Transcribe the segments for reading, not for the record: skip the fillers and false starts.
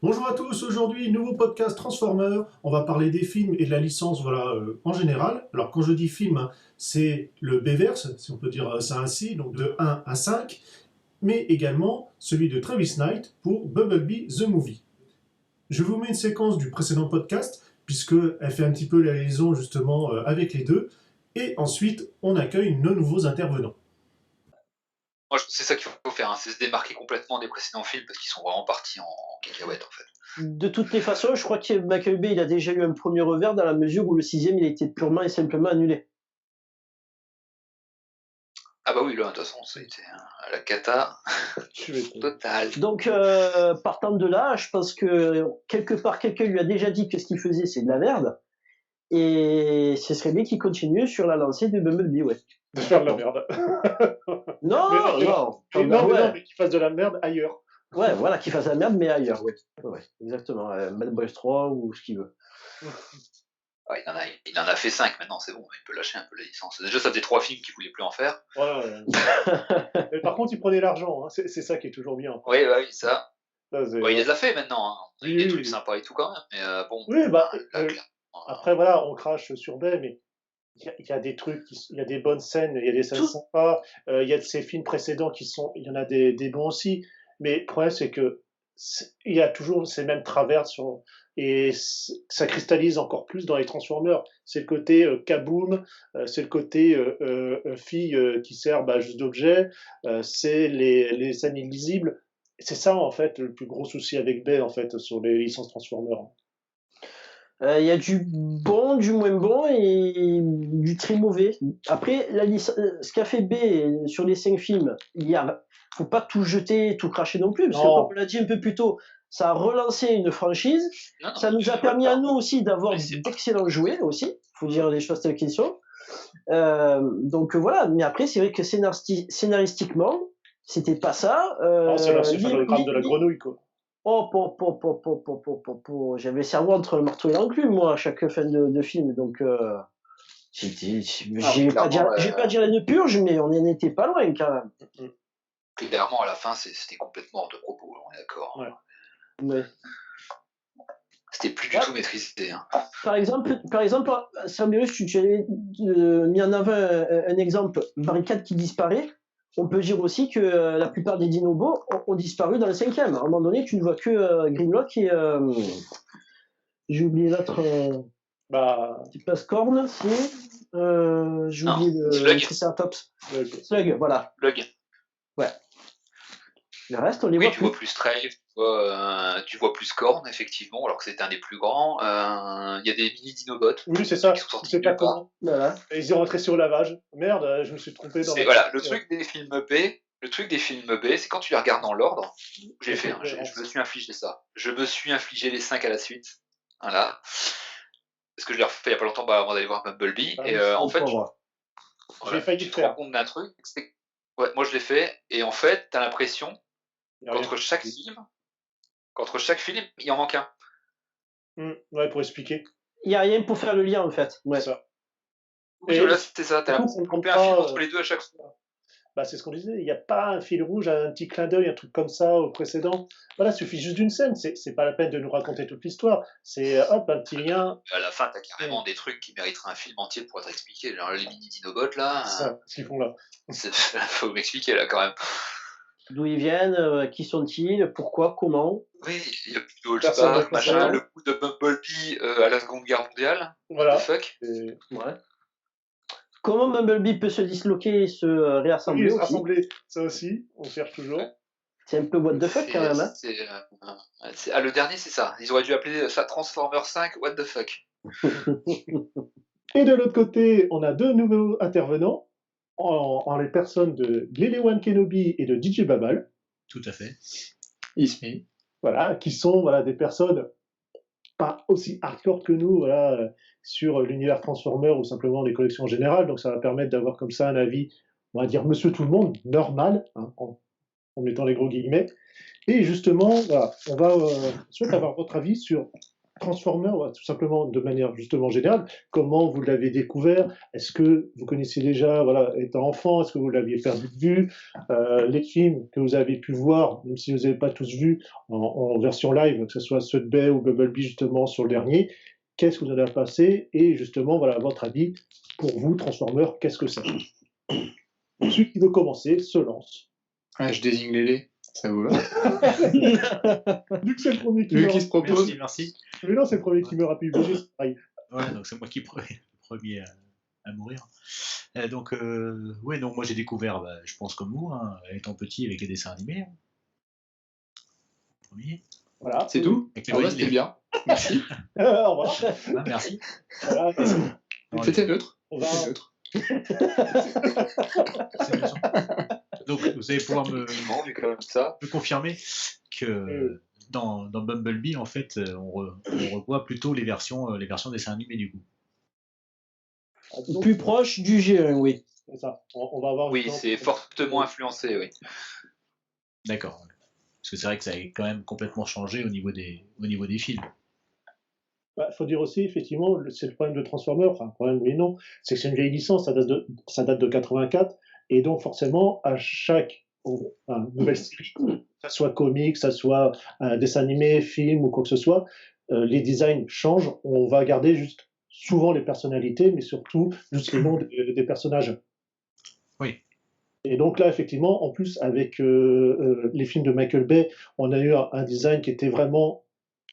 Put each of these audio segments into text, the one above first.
Bonjour à tous, aujourd'hui nouveau podcast Transformers. On va parler des films et de la licence en général. Alors quand je dis film, hein, c'est le B-verse, si on peut dire ça ainsi, donc de 1 à 5, mais également celui de Travis Knight pour Bumblebee The Movie. Je vous mets une séquence du précédent podcast, puisqu'elle fait un petit peu la liaison justement avec les deux, et ensuite on accueille nos nouveaux intervenants. Moi, c'est ça qu'il faut faire, hein, c'est se démarquer complètement des précédents films parce qu'ils sont vraiment partis en cacahuète en fait. De toutes les façons, je crois que Michael Bay il a déjà eu un premier revers dans la mesure où le sixième il a été purement et simplement annulé. Ah bah oui, là, de toute façon, ça a été la cata totale. Donc, partant de là, je pense que quelque part quelqu'un lui a déjà dit que ce qu'il faisait c'est de la merde. Et ce serait bien qu'il continue sur la lancée de Bumblebee, ouais. De faire de la merde. Mais qu'il fasse de la merde ailleurs. Ouais, voilà, qu'il fasse de la merde, mais ailleurs, ouais. Ouais, exactement. Mad Boys 3 ou ce qu'il veut. Ouais, il en a fait 5 maintenant, c'est bon, il peut lâcher un peu la licence. Déjà, ça faisait 3 films qu'il voulait plus en faire. Ouais. Mais par contre, il prenait l'argent, hein. C'est ça qui est toujours bien. Oui, ça. Il les a fait maintenant, hein. Il y a des trucs sympas et tout quand même, mais bon. Oui, après, voilà, on crache sur Bay, mais il y a des trucs, il y a des bonnes scènes, il y a des scènes sympas, il y a de ces films précédents il y en a des bons aussi, mais le problème c'est que il y a toujours ces mêmes travers et ça cristallise encore plus dans les Transformers. C'est le côté kaboom, c'est le côté fille qui sert juste d'objet, c'est les scènes illisibles. C'est ça en fait le plus gros souci avec Bay en fait sur les licences Transformers. Il y a du bon, du moins bon et du très mauvais. Après, ce qu'a fait B sur les 5 films, faut pas tout jeter, tout cracher non plus, parce que comme on l'a dit un peu plus tôt, ça a relancé une franchise. Ça nous a permis à nous aussi d'avoir d'excellents jouets aussi. Faut dire les choses telles qu'elles sont. Donc voilà. Mais après, c'est vrai que scénaristiquement, c'était pas ça. C'est le drame de la grenouille, quoi. J'avais le cerveau entre le marteau et l'enclume, moi, à chaque fin de film. Donc, j'ai pas dire une purge, mais on n'en était pas loin quand même. Clairement, à la fin, c'était complètement hors de propos, on est d'accord. Ouais. C'était plus du tout maîtrisé. Hein. Par exemple, Samuel, tu avais mis en avant un exemple, Barricade qui disparaît. On peut dire aussi que la plupart des Dinobots ont disparu dans le 5e. À un moment donné, tu ne vois que Grimlock et... j'ai oublié l'autre... c'est pas Scorn, c'est... j'ai oublié le Triceratops. Slug, voilà. Slug. Ouais. Le reste, on les voit plus. Tu vois plus Strafe, tu vois plus Scorn, effectivement, alors que c'était un des plus grands. Il y a des mini Dinobots. Oui, c'est ça. C'est pas comment. Voilà. Ils sont rentrés sur lavage. Merde, je me suis trompé dans le truc des films B, c'est quand tu les regardes dans l'ordre. J'ai fait, je me suis infligé ça. Je me suis infligé les 5 à la suite. Voilà. Parce que je l'ai refait il y a pas longtemps avant d'aller voir Bumblebee. Et en fait, j'ai failli tu te rends compte d'un truc. Moi je l'ai fait. Et en fait, t'as l'impression qu'entre chaque film, il en manque un. Ouais, pour expliquer. Il n'y a rien pour faire le lien, en fait. Ouais. C'est ça. Et là, c'était ça. T'as l'impression qu'on un film entre les deux à chaque fois. C'est ce qu'on disait. Il n'y a pas un fil rouge, un petit clin d'œil, un truc comme ça au précédent. Voilà, il suffit juste d'une scène. C'est pas la peine de nous raconter toute l'histoire. C'est hop, un petit lien. À la fin, t'as carrément des trucs qui mériteraient un film entier pour être expliqué. Genre les mini Dinobots, là. C'est ça, ce qu'ils font là. Faut m'expliquer, là, quand même. D'où ils viennent, qui sont-ils, pourquoi, comment. Oui, il y a plutôt machin, le coup de Bumblebee à la Seconde Guerre mondiale. Voilà. What the fuck. Ouais. Comment Bumblebee peut se disloquer et se réassembler aussi. Rassembler, ça aussi, on cherche toujours. Ouais. C'est un peu what the fuck quand même. Hein. Le dernier, c'est ça. Ils auraient dû appeler ça Transformers 5, what the fuck. Et de l'autre côté, on a deux nouveaux intervenants. En les personnes de Obi-Wan Kenobi et de DJ Babal. Tout à fait. Ismi. Voilà, qui sont des personnes pas aussi hardcore que nous sur l'univers Transformers ou simplement les collections générales. Donc ça va permettre d'avoir comme ça un avis, on va dire monsieur tout le monde, normal, hein, en mettant les gros guillemets. Et justement, on va souhaiter avoir votre avis sur Transformers, ouais, tout simplement de manière justement générale, comment vous l'avez découvert? Est-ce que vous connaissiez déjà, voilà, étant enfant, est-ce que vous l'aviez perdu de vue? Les films que vous avez pu voir, même si vous n'avez pas tous vu en version live, que ce soit ceux de Bay ou Bumblebee justement sur le dernier, qu'est-ce que vous en avez passé? Et justement, voilà, à votre avis, pour vous, Transformers, qu'est-ce que c'est? Celui qui veut commencer se lance. Ouais, je désigne Lélé, ça vous va? Vu que c'est le premier qui Vu meurt, qu'il se propose. Merci. mais non, c'est le premier qui meurt à PUBG, c'est pareil. Ouais, donc c'est moi qui le premier à mourir. Donc, ouais, donc moi j'ai découvert, je pense comme vous, hein, étant petit avec les dessins animés. Premier. Voilà. C'est tout? Avec les Ah ouais, voix- c'était bien. Merci. Au revoir. Ah, merci. Voilà. Non, C'était neutre. On va- C'était neutre. c'est le son. Donc vous allez pouvoir Effectivement, vu comme ça. me confirmer que dans Bumblebee, en fait, on revoit plutôt les versions dessins animés du coup. Donc, Plus proche du G1, oui. c'est ça. On va avoir. Oui, justement- c'est fortement influencé, oui. D'accord. Parce que c'est vrai que ça a quand même complètement changé au niveau des films. Faut dire aussi, effectivement, c'est le problème de Transformers, enfin, problème, mais non, c'est que c'est une vieille licence, ça date de 84, et donc forcément, à chaque nouvelle série, que ça soit comique, que ça soit un dessin animé, film ou quoi que ce soit, les designs changent, on va garder juste souvent les personnalités, mais surtout juste les noms des personnages. Oui. Et donc là, effectivement, en plus, avec les films de Michael Bay, on a eu un design qui était vraiment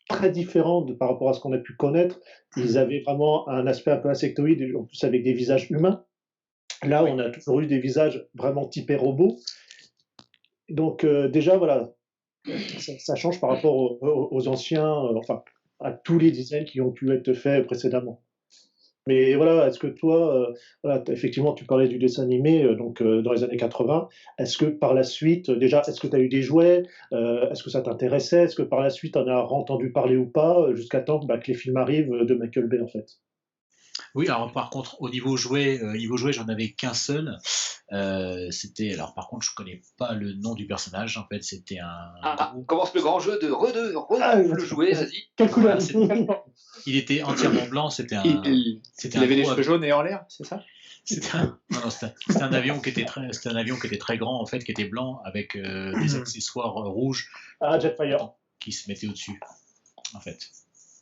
très différent par rapport à ce qu'on a pu connaître. Ils avaient vraiment un aspect un peu insectoïde, en plus avec des visages humains. Là, on a toujours eu des visages vraiment typés robots. Donc déjà, voilà, ça change par rapport aux anciens, enfin, à tous les designs qui ont pu être faits précédemment. Mais voilà, est-ce que toi, voilà, effectivement, tu parlais du dessin animé dans les années 80. Est-ce que par la suite, déjà, est-ce que tu as eu des jouets? Est-ce que ça t'intéressait? Est-ce que par la suite, on a entendu parler ou pas, jusqu'à temps que les films arrivent de Michael Bay, en fait? Oui, alors par contre, au niveau jouet, j'en avais qu'un seul. C'était, alors par contre, je connais pas le nom du personnage. En fait, c'était On commence le grand jeu de le jouer, vas-y. Quelle couleur? il était entièrement blanc. C'était Il c'était avait les gros cheveux jaunes et en l'air, c'est ça? C'était un avion qui était très grand en fait, qui était blanc avec des accessoires rouges Ah, Jetfire. qui se mettaient au-dessus, en fait.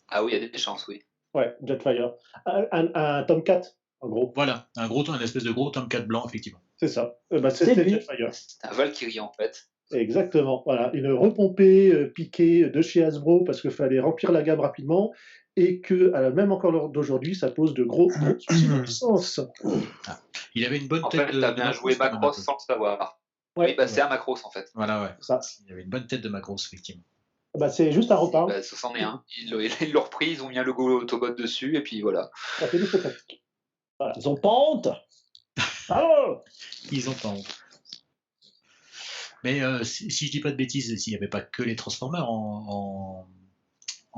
Ah oui, il y a des chances, oui. Ouais, Jetfire. Un Tomcat, en gros. Voilà, un espèce de gros Tomcat blanc effectivement. C'est ça. C'était lui. Jetfire. C'est un Valkyrie, en fait. Exactement. Voilà, une repompée piquée de chez Hasbro parce qu'il fallait remplir la gamme rapidement et que, même encore l'heure d'aujourd'hui, ça pose de gros soucis de licence. Il avait une bonne En tête fait, de t'as bien joué Macross, quand même, un Macross peu. sans le savoir. Ouais. Oui, bah c'est un Macross, en fait. Voilà, ouais. Ça. Il avait une bonne tête de Macross effectivement. C'est juste un repas. Bah, ça c'en est un. Ils l'ont repris, ils ont mis un logo Autobot dessus, et puis voilà. Ça fait du fantastique. Ils ont pas honte. Alors, Ils ont pas honte. Mais si je dis pas de bêtises, s'il n'y avait pas que les Transformers en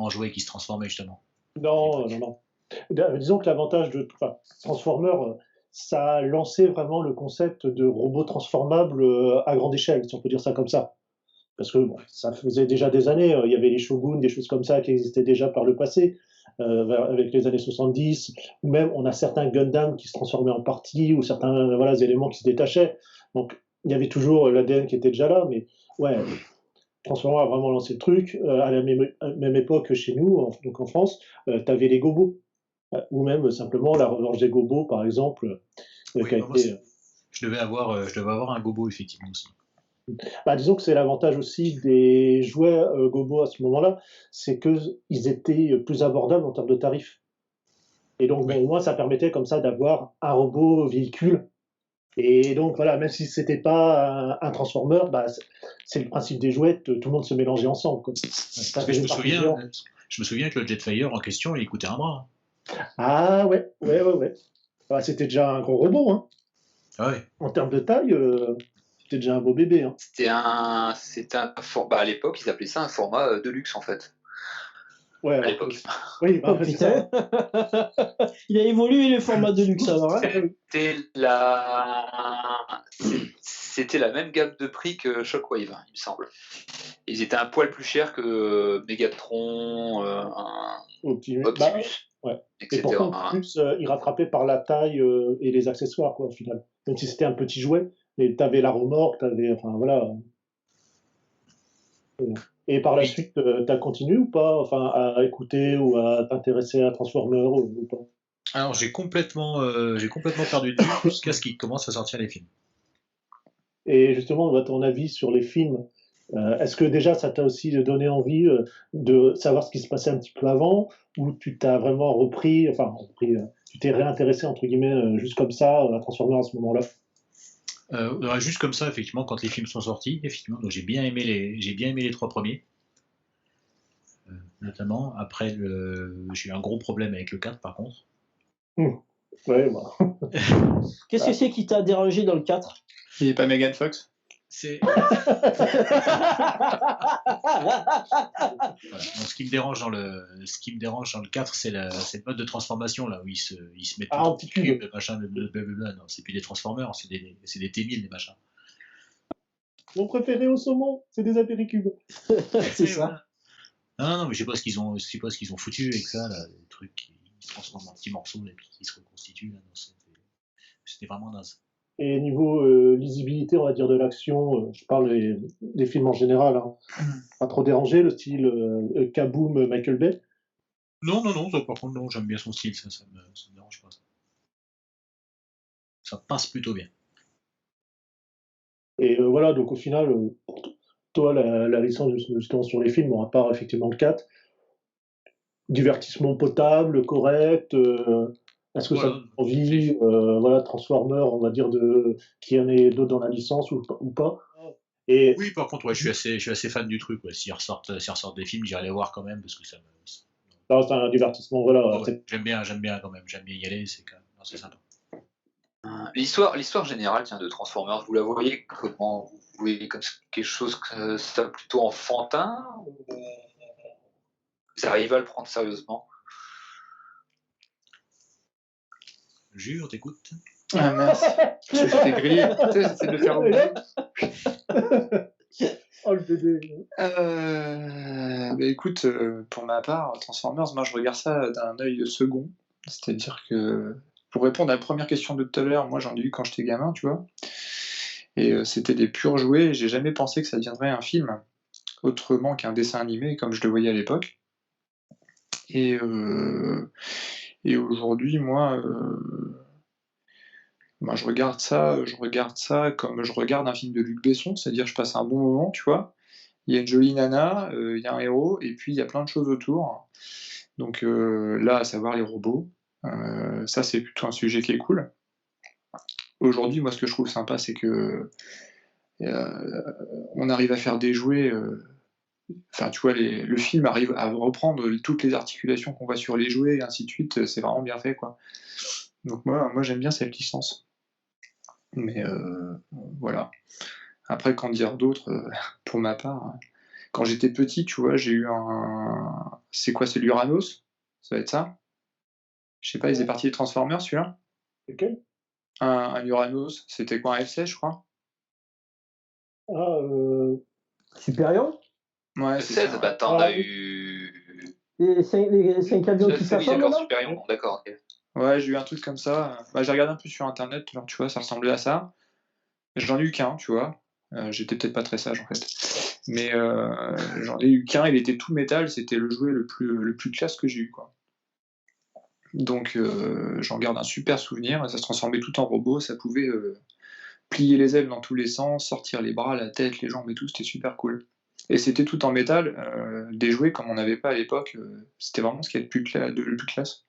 jouets qui se transformaient justement. non. Disons que l'avantage de Transformers, ça a lancé vraiment le concept de robots transformables à grande échelle, si on peut dire ça comme ça. Parce que ça faisait déjà des années, il y avait les Shogun, des choses comme ça qui existaient déjà par le passé, avec les années 70, ou même on a certains Gundam qui se transformaient en partie, ou certains éléments qui se détachaient. Donc il y avait toujours l'ADN qui était déjà là, mais ouais, Transformers a vraiment lancé le truc. À la même époque chez nous, donc en France, tu avais les Gobos, ou même simplement la revanche des Gobos, par exemple, Oui, qui a moi, été... je devais avoir un gobo effectivement aussi. disons que c'est l'avantage aussi des jouets Gobo à ce moment-là, c'est qu'ils étaient plus abordables en termes de tarifs. Et donc, Oui. au moins, ça permettait comme ça d'avoir un robot véhicule. Et donc, voilà, même si c'était pas un Transformer, c'est le principe des jouets, tout le monde se mélangeait ensemble, quoi. Ça Parce que faisait partie du genre. je me souviens que le Jetfire en question, il coûtait un bras. Ah ouais. C'était déjà un gros robot, hein. Ah ouais. En termes de taille, c'était déjà un beau bébé, hein. C'était à l'époque, ils appelaient ça un format de luxe, en fait. Ouais, À l'époque. Oui, Oh, c'est ça. putain. Il a évolué les formats de luxe alors. Hein. C'était la même gamme de prix que Shockwave, il me semble. ils étaient un poil plus chers que Megatron, Optimus. Optimus, Ouais. Et etc. pourtant, hein. plus il rattrapait par la taille et les accessoires, quoi, au final. Même si c'était un petit jouet, mais t'avais la remorque, t'avais, enfin voilà. Et par la Oui. suite, t'as continué ou pas, enfin, à écouter ou à t'intéresser à Transformers ou pas? Alors j'ai complètement perdu de vue jusqu'à ce qu'ils commencent à sortir les films. Et justement, à ton avis sur les films, est-ce que déjà ça t'a aussi donné envie de savoir ce qui se passait un petit peu avant, ou tu t'as vraiment tu t'es réintéressé entre guillemets juste comme ça à Transformers à ce moment-là? Juste comme ça, effectivement, quand les films sont sortis, effectivement, donc j'ai bien aimé les 3 premiers, notamment. Après, j'ai eu un gros problème avec le 4 par contre. Ouais, bah. Qu'est-ce que c'est qui t'a dérangé dans le 4? Il n'est pas Megan Fox. C'est voilà. Donc, ce qui me dérange dans le 4, c'est le mode de transformation là où ils se mettent Ah, tout en petit cube. le machin, blablabla. Non, c'est plus des Transformers, c'est des T-1000 les machins. Mon préféré au saumon, c'est des apéricubes. C'est Et ça. voilà. Non, mais je sais pas ce qu'ils ont foutu avec ça là, des trucs qui se transforment en petits morceaux et puis qui se reconstituent là. Non, c'était vraiment naze. Et niveau lisibilité, on va dire, de l'action, je parle des films en général, hein, pas trop dérangé, le style Kaboom, Michael Bay. Non, ça, par contre, non, j'aime bien son style, ça me dérange pas. Ça passe plutôt bien. Et voilà, donc au final, pour toi, la licence justement sur les films, bon, à part effectivement le 4, divertissement potable, correct, est-ce que ça Voilà. donne envie, voilà, Transformers, on va dire, qu'il y en ait d'autres dans la licence ou pas. Et Oui, par contre, ouais, je suis assez fan du truc. Ouais. S'ils ressortent des films, j'irai les voir quand même parce que ça me. là, c'est un divertissement, voilà. Oh, ouais. J'aime bien quand même. J'aime bien y aller, c'est quand même. Non, c'est sympa. L'histoire générale tiens, de Transformers, vous la voyez comment? Vous voyez comme quelque chose que ça plutôt enfantin ou vous arrivez à le prendre sérieusement? Jure, t'écoutes. Ah mince, je t'ai grillé. J'essaie de le faire au mieux. Oh le bébé. Bah écoute, pour ma part, Transformers, moi je regarde ça d'un œil second. C'est-à-dire que, pour répondre à la première question de tout à l'heure, moi j'en ai eu quand j'étais gamin, tu vois. Et c'était des purs jouets, et j'ai jamais pensé que ça deviendrait un film, autrement qu'un dessin animé, comme je le voyais à l'époque. Et, et aujourd'hui, moi, je regarde ça comme je regarde un film de Luc Besson, c'est-à-dire je passe un bon moment, tu vois. Il y a une jolie nana, il y a un héros, et puis il y a plein de choses autour. Donc là, à savoir les robots, ça c'est plutôt un sujet qui est cool. Aujourd'hui, moi ce que je trouve sympa, c'est que on arrive à faire des jouets. Enfin, tu vois, le film arrive à reprendre toutes les articulations qu'on voit sur les jouets, et ainsi de suite. C'est vraiment bien fait, quoi. Donc moi j'aime bien cette licence. Mais voilà. Après, qu'en dire d'autre, pour ma part, quand j'étais petit, tu vois, j'ai eu un. C'est quoi, c'est l'Uranos? Ça va être ça? Je sais pas, il faisait partie des Transformers, celui-là? Lequel? Un Uranos, c'était quoi, un F-16, je crois? Ah, Supérieur? Ouais, c'est 16, ça. bah Ouais. t'en Ah, as oui. eu. Les 5 avions qui Oui, s'assemblent d'accord, là? Superion, bon, d'accord, ok. Ouais, j'ai eu un truc comme ça. Bah, j'ai regardé un peu sur internet, alors, tu vois, ça ressemblait à ça. J'en ai eu qu'un, tu vois. J'étais peut-être pas très sage en fait. Mais j'en ai eu qu'un, il était tout métal, c'était le jouet le plus classe que j'ai eu, quoi. Donc j'en garde un super souvenir, ça se transformait tout en robot, ça pouvait plier les ailes dans tous les sens, sortir les bras, la tête, les jambes et tout, c'était super cool. Et c'était tout en métal, des jouets comme on n'avait pas à l'époque, c'était vraiment ce qu'il y a le plus classe.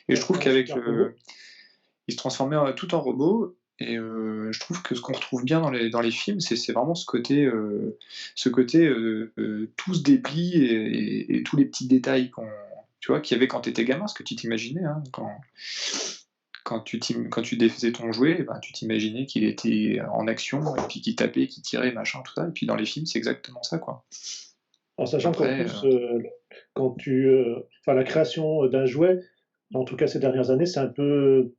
Et je trouve Ouais, qu'avec super robot. il se transformait tout en robot, et je trouve que ce qu'on retrouve bien dans les films, c'est vraiment ce côté tout se déplie, et tous les petits détails tu vois, qu'il y avait quand tu étais gamin, ce que tu t'imaginais, hein, quand tu défaisais ton jouet, eh ben, tu t'imaginais qu'il était en action, et puis qu'il tapait, qu'il tirait, machin, tout ça. Et puis dans les films, c'est exactement ça, quoi. En sachant qu'en Après, plus, enfin, la création d'un jouet, en tout cas ces dernières années, c'est un peu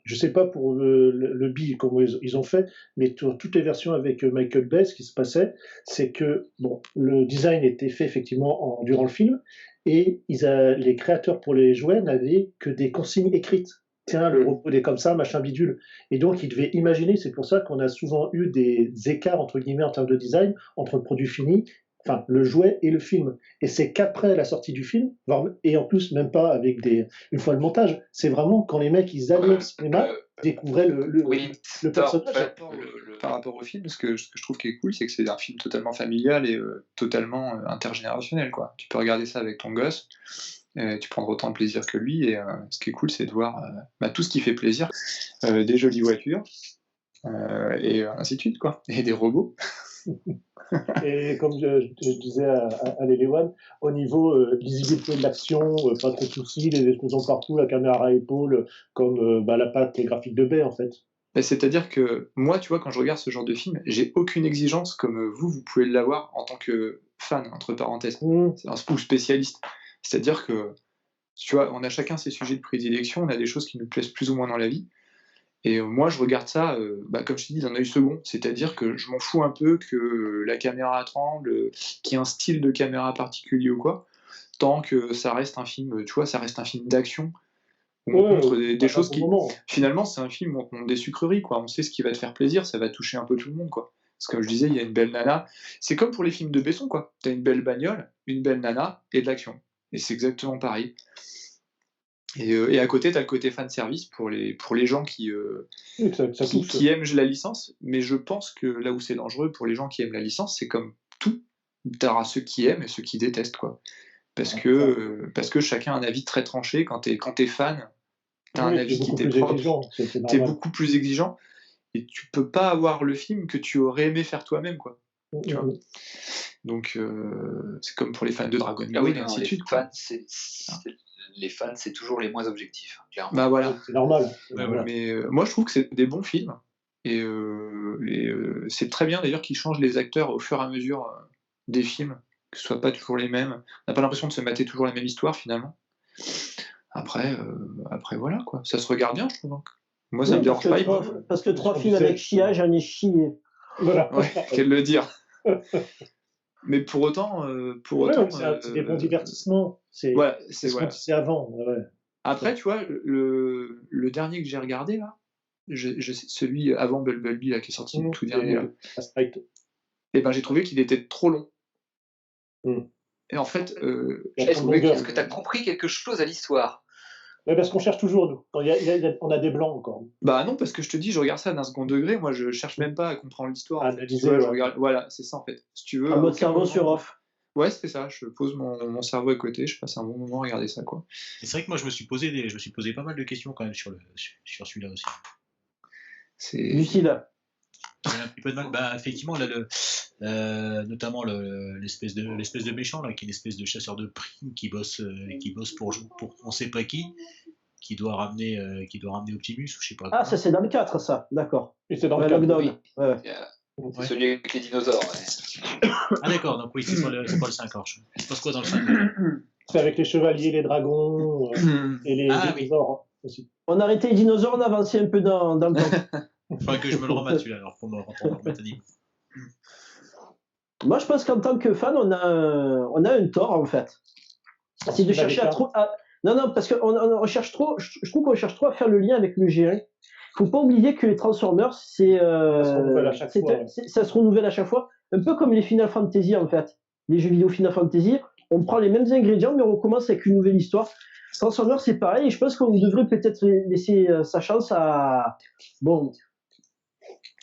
Je sais pas pour le Bill comment ils ont fait, mais toutes les versions avec Michael Bay, ce qui se passait, c'est que bon, le design était fait effectivement durant le film, et les créateurs pour les jouets n'avaient que des consignes écrites. Tiens, le robot est comme ça, machin bidule. Et donc, ils devaient imaginer, c'est pour ça qu'on a souvent eu des écarts, entre guillemets, en termes de design, entre le produit fini, enfin, le jouet et le film. Et c'est qu'après la sortie du film, et en plus, même pas avec une fois le montage, c'est vraiment quand les mecs, ils allaient au cinéma, découvraient Oui, le alors, personnage. Par rapport au film, ce que je trouve qui est cool, c'est que c'est un film totalement familial et totalement intergénérationnel, quoi. Tu peux regarder ça avec ton gosse, tu prendras autant de plaisir que lui, et ce qui est cool, c'est de voir tout ce qui fait plaisir, des jolies voitures, et ainsi de suite, quoi, et des robots. Et comme je disais à l'Elewan, au niveau lisibilité de l'action, pas trop de soucis, les explosions partout, la caméra à épaule, comme la patte graphique de Bay en fait. C'est-à-dire que moi, tu vois, quand je regarde ce genre de film, j'ai aucune exigence comme vous pouvez l'avoir en tant que fan, entre parenthèses, ou spécialiste. C'est-à-dire que, tu vois, on a chacun ses sujets de prédilection, on a des choses qui nous plaisent plus ou moins dans la vie. Et moi, je regarde ça, comme je t'ai dit, d'un œil second. C'est-à-dire que je m'en fous un peu que la caméra tremble, qu'il y ait un style de caméra particulier ou quoi, tant que ça reste un film, tu vois, ça reste un film d'action, où on montre des choses qui... Finalement, c'est un film où on montre des sucreries, quoi. On sait ce qui va te faire plaisir, ça va toucher un peu tout le monde, quoi. Parce que comme je disais, il y a une belle nana. C'est comme pour les films de Besson, quoi. T'as une belle bagnole, une belle nana et de l'action. Et c'est exactement pareil. Et à côté, tu as le côté fan service pour les gens qui aiment la licence, mais je pense que là où c'est dangereux pour les gens qui aiment la licence, c'est comme tout, tu auras ceux qui aiment et ceux qui détestent, quoi. Parce que chacun a un avis très tranché. Quand t'es fan, tu as un avis qui t'est propre, t'es beaucoup plus exigeant, et tu peux pas avoir le film que tu aurais aimé faire toi-même, quoi. Tu vois. Donc c'est comme pour les fans de Dragon Ball et ainsi de suite. Les fans, c'est toujours les moins objectifs, clairement. Bah voilà. C'est normal. Mais moi, je trouve que c'est des bons films. Et c'est très bien d'ailleurs qu'ils changent les acteurs au fur et à mesure des films, que ce soit pas toujours les mêmes. On n'a pas l'impression de se mater toujours la même histoire finalement. Après voilà, quoi. Ça se regarde bien, je trouve. Moi, ça me dérange pas. Parce que 3 films avec Chia, j'en ai chié. Voilà. Ouais, qu'elle le dire. Mais pour autant, c'est des bons divertissements. C'est ce qu'on disait avant. Ouais. Après, tu vois, le dernier que j'ai regardé là, celui avant Bumblebee là, qui est sorti tout dernier là, et ben j'ai trouvé qu'il était trop long. Et en fait, est-ce que tu as compris quelque chose à l'histoire? Ouais, parce qu'on cherche toujours, nous. On a des blancs encore. Bah non, parce que je te dis, je regarde ça d'un second degré, moi je cherche même pas à comprendre l'histoire. Voilà, c'est ça en fait. Si tu veux. En mode cerveau sur off. Ouais, c'est ça, je pose mon cerveau à côté, je passe un bon moment à regarder ça, quoi. Et c'est vrai que moi je me suis posé pas mal de questions quand même sur celui-là aussi. Lucille. J'ai un petit peu de mal. Bah effectivement, là, notamment l'espèce de méchant là, qui est une espèce de chasseur de primes qui bosse pour on sait pas qui doit ramener Optimus ou je sais pas. Ah, ça c'est dans le 4, ça, d'accord. Et c'est dans le Lockdown. Ouais. C'est celui avec les dinosaures. Ouais. Ah d'accord, donc oui, c'est pas le 5. Alors, je pense quoi dans le 5? C'est avec les chevaliers, les dragons et les dinosaures aussi. On a arrêté les dinosaures, on a avancé un peu dans le temps. Faudrait que je me le remette celui-là alors pour me remettre à niveau. Moi je pense qu'en tant que fan, on a un tort en fait. C'est de chercher à trop. Non, parce qu'on cherche trop. Je trouve qu'on cherche trop à faire le lien avec le G1. Faut pas oublier que les Transformers, ça se renouvelle à chaque fois. Un peu comme les Final Fantasy en fait. Les jeux vidéo Final Fantasy, on prend les mêmes ingrédients, mais on recommence avec une nouvelle histoire. Transformers, c'est pareil, et je pense qu'on devrait peut-être laisser sa chance à. Bon.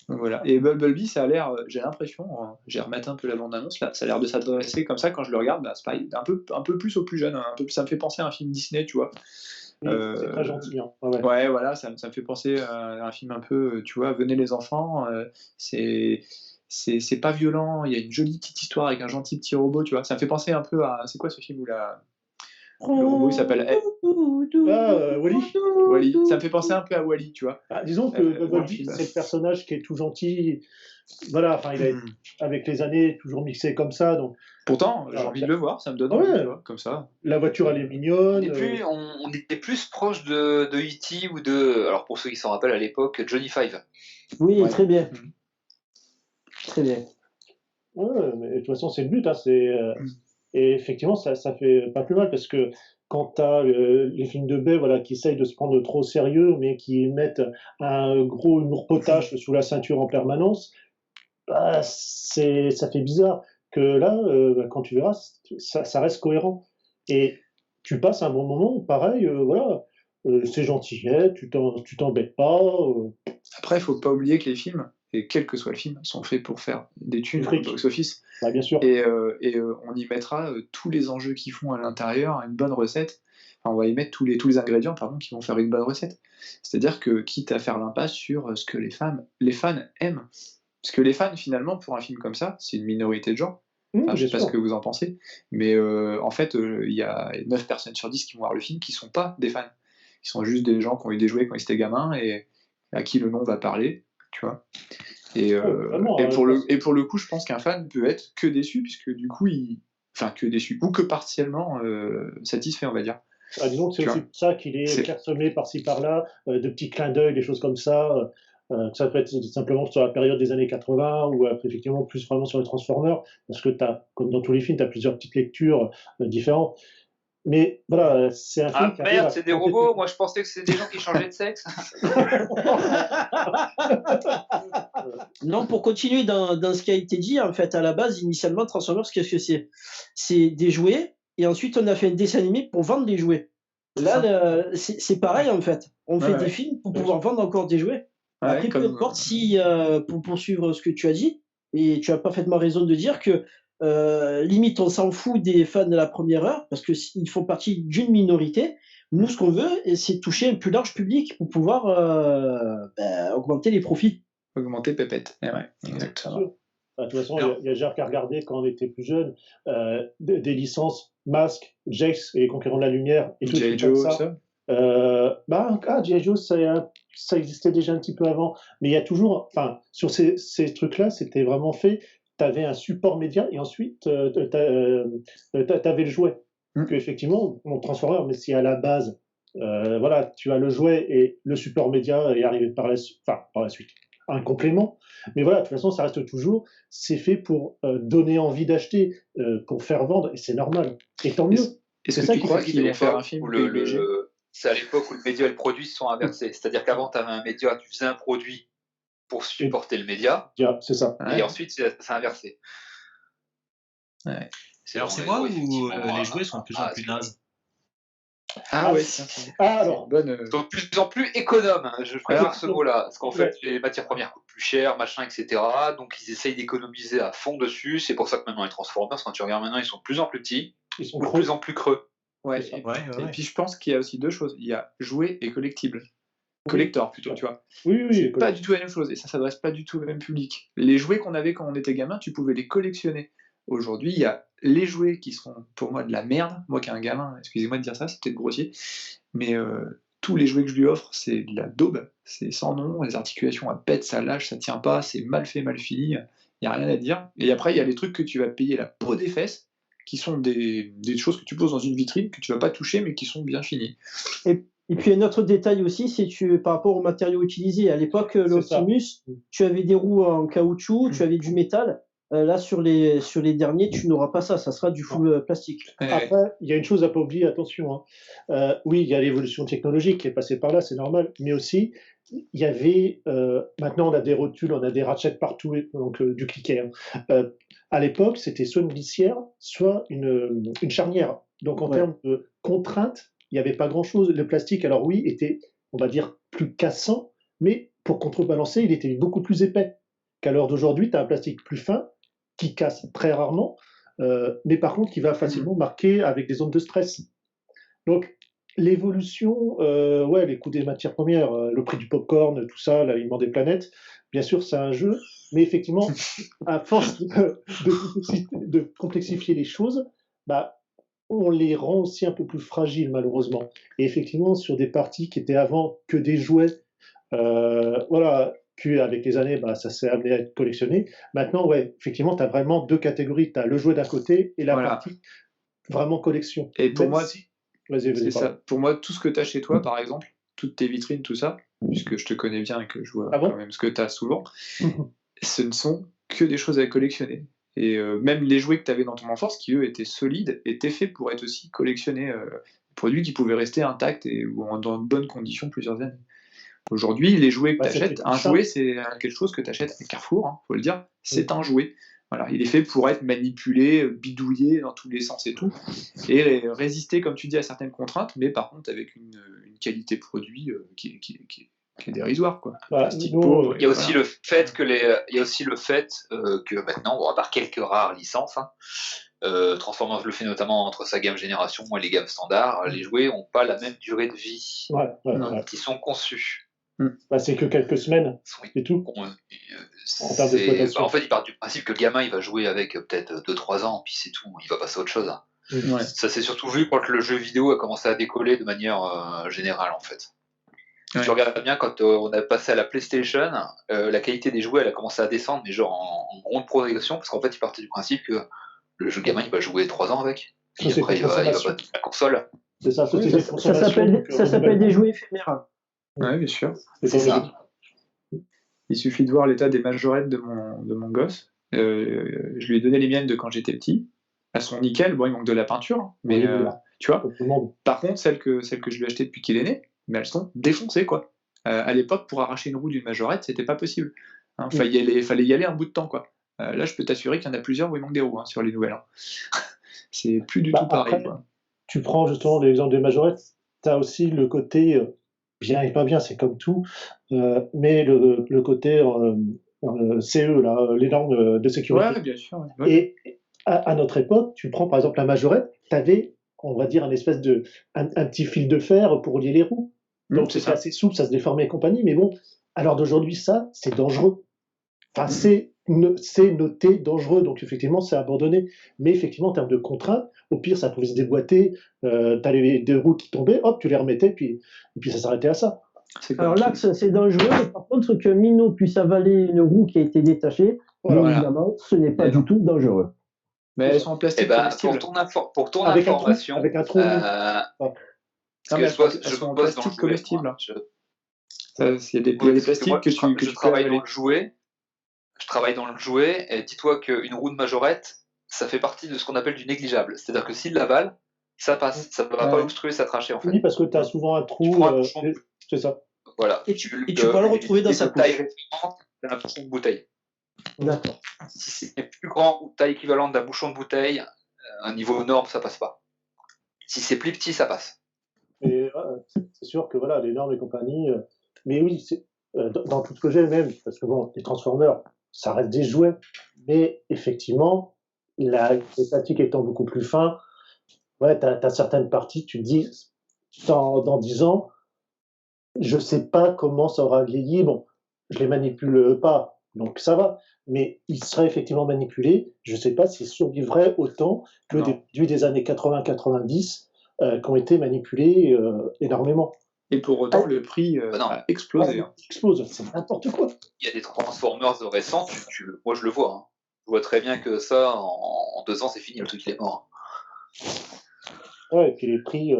Voilà. Et Bumblebee, ça a l'air, j'ai l'impression, j'ai rematé un peu la bande-annonce là, ça a l'air de s'adresser comme ça quand je le regarde, c'est pareil, un peu plus aux plus jeunes, ça me fait penser à un film Disney, tu vois. C'est très gentil. Hein. Ouais, voilà, ça me fait penser à un film un peu, tu vois, venez les enfants, c'est pas violent, il y a une jolie petite histoire avec un gentil petit robot, tu vois. Ça me fait penser un peu à, c'est quoi ce film où le robot il s'appelle Wally. Wally. Ça me fait penser un peu à Wally, tu vois. Disons que dans le Wally, film. c'est le personnage qui est tout gentil. Voilà, enfin, il a avec les années toujours mixé comme ça. Donc, Pourtant, j'ai envie de le voir, ça me donne envie, tu vois, comme ça. la voiture, elle est On mignonne. était plus proche de E.T. ou de, alors pour ceux qui s'en rappellent à l'époque, Johnny Five. Oui, Ouais. très bien. Très bien. Ouais, mais de toute façon, c'est le but. Et effectivement, ça fait pas plus mal parce que quand tu as les films de baie voilà, qui essayent de se prendre trop au sérieux, mais qui mettent un gros humour potache sous la ceinture en permanence, bah, ça fait bizarre. Que là, quand tu verras, ça reste cohérent. Et tu passes un bon moment, pareil, voilà. C'est gentillet, tu t'embêtes pas. Après, il faut pas oublier que les films, et quel que soit le film, sont faits pour faire des thunes Du au fric. box-office. Bah, bien sûr. Et on y mettra tous les enjeux qu'ils font à l'intérieur, une bonne recette. Enfin, on va y mettre tous les ingrédients pardon, qui vont faire une bonne recette. C'est-à-dire que, quitte à faire l'impasse sur ce que les fans aiment. Parce que les fans, finalement, pour un film comme ça, c'est une minorité de gens. Enfin, je Bien sais pas sûr. ce que vous en pensez, mais en fait, il y a 9 personnes sur 10 qui vont voir le film qui sont pas des fans. Ils sont juste des gens qui ont eu des jouets quand ils étaient gamins et à qui le nom va parler, tu vois. Vraiment, Et pour le coup, je pense qu'un fan peut être que déçu, puisque du coup, enfin, que déçu, ou que partiellement satisfait, on va dire. disons que c'est Tu aussi vois. pour ça qu'il est C'est- clairsemé par-ci par-là, de petits clins d'œil, des choses comme ça. Que ça peut être simplement sur la période des années 80 ou effectivement plus vraiment sur les Transformers, parce que comme dans tous les films, tu as plusieurs petites lectures différentes. Mais voilà, c'est un film Ah qui arrive merde, à c'est des planter robots. tout. Moi, je pensais que c'était des gens qui changeaient de sexe. Non, pour continuer dans ce qui a été dit, en fait, à la base, initialement, Transformers, qu'est-ce que c'est? C'est des jouets, et ensuite, on a fait un dessin animé pour vendre des jouets. Là, c'est pareil, en fait. On fait des films pour pouvoir vendre encore des jouets. Ouais, Après, peu importe si, pour poursuivre ce que tu as dit, et tu as parfaitement raison de dire que limite, on s'en fout des fans de la première heure, parce qu'ils font partie d'une minorité. Nous, ce qu'on veut, c'est toucher un plus large public pour pouvoir augmenter les profits. Augmenter Pépette. Eh ouais, exactement. Sûr. De toute façon, il y a déjà qu'à regarder quand on était plus jeune, des licences Mask, Jax et les Conquérants de la Lumière et tout G.I. comme Joe, ça. ça. G.I. Joe, ça existait déjà un petit peu avant, mais il y a toujours, enfin, sur ces trucs-là, c'était vraiment fait. Tu avais un support média et ensuite, tu avais le jouet. Que, effectivement, on transformait, mais si à la base, voilà, tu as le jouet et le support média est arrivé par la suite, un complément. Mais voilà, de toute façon, ça reste toujours, c'est fait pour donner envie d'acheter, pour faire vendre, et c'est normal. Et tant mieux. Est-ce C'est que ça tu qui crois fait qu'ils vont faire un film PUBG? C'est à l'époque où le média et le produit se sont inversés. C'est-à-dire qu'avant, tu avais un média, tu faisais un produit pour supporter le média, C'est ça. et ensuite, c'est inversé. Ouais. Alors, c'est moi ou les jouets sont de plus en plus nazes? Ah ouais, alors, bonne. Ils sont de plus en plus économes, hein, je préfère ce mot-là, parce qu'en fait, les matières premières coûtent plus cher, machin, etc. Donc ils essayent d'économiser à fond dessus. C'est pour ça que maintenant les Transformers, quand tu regardes maintenant, ils sont de plus en plus petits, ils sont ou de plus en plus creux. Ouais. Et puis je pense qu'il y a aussi deux choses. Il y a jouets et collectibles. Collector plutôt, tu vois. Oui, c'est pas du tout la même chose et ça s'adresse pas du tout au même public. Les jouets qu'on avait quand on était gamin, tu pouvais les collectionner. Aujourd'hui, il y a les jouets qui seront pour moi de la merde. Moi qui ai un gamin, excusez-moi de dire ça, c'est peut-être grossier, mais tous les jouets que je lui offre, c'est de la daube, c'est sans nom, les articulations à pète, ça lâche, ça tient pas, c'est mal fait, mal fini, il n'y a rien à dire. Et après, il y a les trucs que tu vas payer la peau des fesses, qui sont des choses que tu poses dans une vitrine, que tu vas pas toucher, mais qui sont bien finies. Et puis un autre détail aussi, c'est par rapport aux matériaux utilisés. À l'époque, l'Optimus, tu avais des roues en caoutchouc, tu avais du métal. Là, sur les derniers, tu n'auras pas ça. Ça sera du full plastique. Après, il y a une chose à pas oublier, attention. Oui, il y a l'évolution technologique qui est passée par là, c'est normal. Mais aussi, il y avait... maintenant, on a des rotules, on a des ratchets partout, donc du cliquet. À l'époque, c'était soit une glissière, soit une charnière. Donc, en termes de contraintes, il n'y avait pas grand-chose. Le plastique, alors oui, était, on va dire, plus cassant, mais pour contrebalancer, il était beaucoup plus épais. Qu'à l'heure d'aujourd'hui, tu as un plastique plus fin, qui casse très rarement, mais par contre qui va facilement marquer avec des zones de stress. Donc, l'évolution, les coûts des matières premières, le prix du popcorn, tout ça, l'alignement des planètes, bien sûr, c'est un jeu, mais effectivement, à force de complexifier les choses, bah, on les rend aussi un peu plus fragiles, malheureusement. Et effectivement, sur des parties qui étaient avant que des jouets, voilà, puis avec les années, bah, ça s'est amené à être collectionné. Maintenant, ouais, effectivement, tu as vraiment deux catégories. Tu as le jouet d'un côté et la Voilà. partie vraiment collection. Et pour Même moi, si... Vas-y, c'est pardon. ça. Pour moi, tout ce que tu as chez toi, par exemple, toutes tes vitrines, tout ça, puisque je te connais bien et que je vois Ah bon quand même ce que tu as souvent, ce ne sont que des choses à collectionner. Et même les jouets que tu avais dans ton enfance, qui eux étaient solides, étaient faits pour être aussi collectionnés. Produits qui pouvaient rester intacts ou dans de bonnes conditions plusieurs années. Aujourd'hui, les jouets que Bah, tu c'était achètes, plus un simple. jouet, c'est quelque chose que tu achètes à Carrefour, faut le dire, c'est un jouet. Voilà, il est fait pour être manipulé, bidouillé dans tous les sens et tout, et résister, comme tu dis, à certaines contraintes, mais par contre avec une qualité produit qui est dérisoire, quoi. Bah, Plastique nous, pauvre. Il y a aussi le fait que que maintenant, bon, à part quelques rares licences, Transformers le fait notamment entre sa gamme génération et les gammes standards, les jouets n'ont pas la même durée de vie Non. qui sont conçus. Bah, c'est que quelques semaines, c'est tout. En termes d'exploitation. En fait, il part du principe que le gamin, il va jouer avec peut-être 2-3 ans, puis c'est tout, il va passer à autre chose. Ouais. Ça s'est surtout vu quand le jeu vidéo a commencé à décoller de manière générale, en fait. Ouais. Tu regardes bien, quand on a passé à la PlayStation, la qualité des jouets, elle a commencé à descendre, mais genre en grande progression, parce qu'en fait, il partait du principe que le jeu gamin, il va jouer 3 ans avec. Puis Société après, de il va consommation. battre la console. C'est ça, société de Ça consommation. s'appelle donc, ça s'appelle des jouets éphémères. Ouais, bien sûr. C'est ça. Il suffit de voir l'état des majorettes de mon gosse. Je lui ai donné les miennes de quand j'étais petit. Elles sont nickel. Bon, il manque de la peinture, hein, mais Oui, voilà. tu vois. Tout le monde. Par contre, celles que je lui ai achetées depuis qu'il est né, mais elles sont défoncées, quoi. À l'époque, pour arracher une roue d'une majorette, c'était pas possible. Fallait y aller un bout de temps, quoi. Là, je peux t'assurer qu'il y en a plusieurs où il manque des roues sur les nouvelles. C'est plus du tout pareil, Après, quoi. tu prends justement l'exemple des majorettes, tu as aussi le côté bien et pas bien, c'est comme tout, mais le côté CE, là, les normes de sécurité. Ouais, bien sûr. Ouais. Et à notre époque, tu prends par exemple la majorette, tu avais, on va dire, un petit fil de fer pour lier les roues. Donc c'est c'était ça. assez souple, ça se déformait et compagnie, mais bon, à l'heure d'aujourd'hui, ça, c'est dangereux. Enfin, c'est noté dangereux, donc effectivement, c'est abandonné. Mais effectivement, en termes de contraintes, au pire, ça pouvait se déboîter, t'as les deux roues qui tombaient, hop, tu les remettais, et puis ça s'arrêtait à ça. Alors là, c'est dangereux, mais par contre, que Minot puisse avaler une roue qui a été détachée, bien évidemment, ce n'est pas du tout dangereux. Mais elles sont en plastique comestible. Pour ton Avec information, avec un trou. Non, mais je elles sont en bosse dans le plastique jouet. comestible. Il y a des Oui, parce que plastiques moi, que tu je peux travaille avaler. dans le jouet. Je travaille dans le jouet, et dis-toi qu'une roue de majorette, ça fait partie de ce qu'on appelle du négligeable. C'est-à-dire que s'il l'avale, ça passe. Ça ne va pas obstruer sa trachée, en fait. Oui, parce que tu as souvent un Tu trou. prends un bouchon de... C'est ça. Voilà. Et tu peux le retrouver dans sa taille couche. référente d'un bouchon de bouteille. D'accord. Si c'est plus grand ou taille équivalente d'un bouchon de bouteille, un niveau norme, ça passe pas. Si c'est plus petit, ça passe. Et c'est sûr que voilà, les normes et compagnie. Mais oui, dans tout ce que j'ai même, parce que bon, les Transformers, ça reste des jouets, mais effectivement, les plastiques étant beaucoup plus fins, ouais, tu as certaines parties, tu te dis, dans 10 ans, je sais pas comment ça aura vieilli. Bon, je les manipule pas, donc ça va. Mais ils seraient effectivement manipulés. Je sais pas s'ils survivraient autant que des produits des années 80-90 qui ont été manipulés énormément. Et pour autant, le prix a explosé. Explose, c'est n'importe quoi. Il y a des Transformers récents, moi je le vois. Je vois très bien que ça, en 2 ans, c'est fini, le truc il est mort. Ouais, et puis les prix.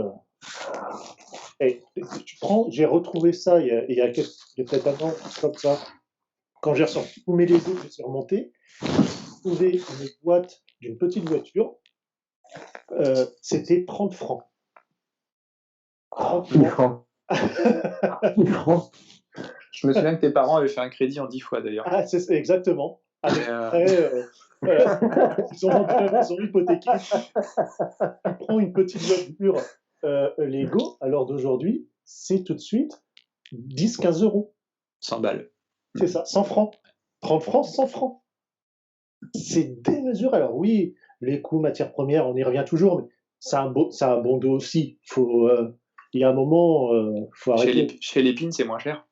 Tu prends, j'ai retrouvé ça il y a peut-être un an, comme ça. Quand j'ai ressorti tous mes Lego, je suis remonté. J'ai trouvé une boîte d'une petite voiture. C'était 30 francs. 1000 francs. 1000 francs. Je me souviens que tes parents avaient fait un crédit en 10 fois d'ailleurs. Ah, c'est exactement. Ils ont hypothéqué. Tu prends une petite voiture Lego, à l'heure d'aujourd'hui, c'est tout de suite 10-15 euros. 100 balles. C'est ça, 100 francs. 30 francs, 100 francs. C'est démesuré. Alors oui, les coûts matières premières, on y revient toujours, mais ça a un bon dos aussi. Il y a un moment, faut arrêter. Chez Lépine, c'est moins cher.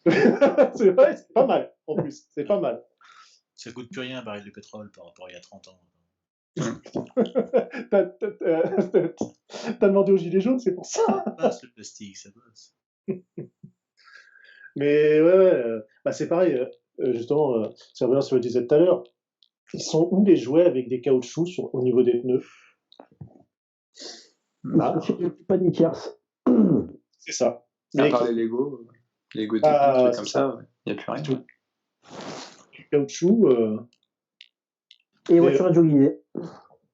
C'est vrai, c'est pas mal, en plus. C'est pas mal. Ça coûte plus rien un baril de pétrole par rapport à il y a 30 ans. T'as demandé aux gilets jaunes, c'est pour ça. Ça passe le plastique, ça passe. Mais ouais, bah, c'est pareil. Justement, ça revient sur ce que je disais tout à l'heure. Ils sont où les jouets avec des caoutchoucs au niveau des pneus? Ah, Paniquers. c'est ça. À Mais part les Lego techniques, Ah, trucs c'est comme ça. ça, il n'y a plus rien. Tout. du caoutchouc. Et voiture radioguidée.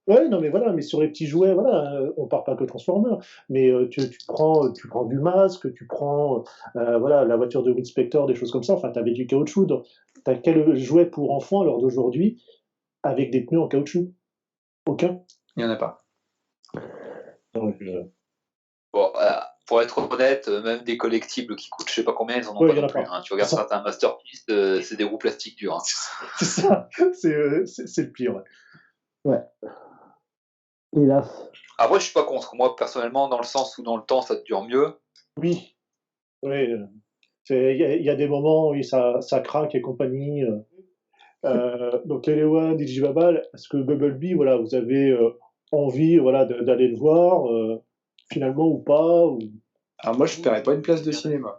Ouais, non, mais voilà, mais sur les petits jouets, voilà, on part pas que Transformers, mais tu prends du masque, tu prends, voilà, la voiture de Winspector, des choses comme ça. Enfin, t'avais du caoutchouc. T'as quel jouet pour enfants à l'heure d'aujourd'hui avec des pneus en caoutchouc? Aucun. Il n'y en a pas. Donc, Bon, pour être honnête, même des collectibles qui coûtent je sais pas combien, ils en ont Ouais, pas il y en non a plus. pas. Hein. Tu regardes Ça- certains masterpieces, c'est des roues plastiques dures. Hein. c'est ça, c'est le pire. Ouais. Hélas. Après, je suis pas contre. Moi, personnellement, dans le sens où dans le temps, ça te dure mieux. Oui, oui. Il y a des moments où ça craque et compagnie. Donc, Elewan, Digibabal, est-ce que Bumblebee, voilà, vous avez envie, voilà, d'aller le voir, finalement, ou pas Alors moi, je ne paierais pas une place de cinéma.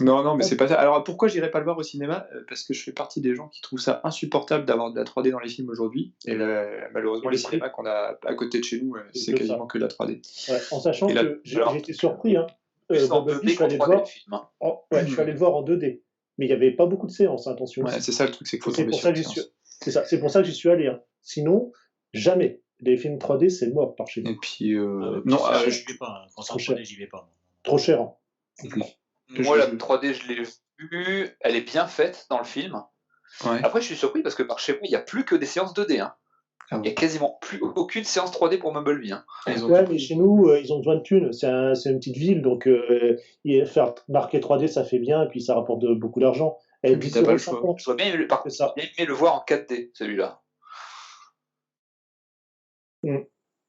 Non, mais c'est pas ça. Alors pourquoi j'irais pas le voir au cinéma? Parce que je fais partie des gens qui trouvent ça insupportable d'avoir de la 3D dans les films aujourd'hui. Et malheureusement, Et les le prix. cinémas qu'on a à côté de chez nous, c'est que quasiment ça. que de la 3D. Ouais, en sachant Et là, que j'ai alors, été surpris, hein. Plus en Bumblebee, 2D je suis qu'en allé le 3D, voir. le film. Hein. Ouais, je suis allé le voir en 2D. Mais il n'y avait pas beaucoup de séances, hein, attention. Ouais, c'est ça le truc, c'est qu'il faut C'est tomber pour sur ça une que j'y suis. séance. C'est ça, c'est pour ça que j'y suis allé. Hein. Sinon, jamais. Les films 3D, c'est mort par chez nous. Et puis, Non, non, j'y vais pas. Quand c'est en trop cher. 3D, j'y vais pas. Trop cher. Hein. Moi, la 3D, je l'ai vue. Elle est bien faite dans le film. ouais. Après, je suis surpris parce que par chez moi, il n'y a plus que des séances 2D. Hein. Ah Il n'y a quasiment plus aucune séance 3D pour Mumblebee. Hein. Ils ont Ouais, tout mais pris. chez nous, ils ont besoin de thunes. C'est une petite ville, donc faire marquer 3D, ça fait bien, et puis ça rapporte beaucoup d'argent. Et puis, t'as pas le choix. J'aurais bien aimé, par contre, C'est ça. bien aimé le voir en 4D, celui-là. Mm.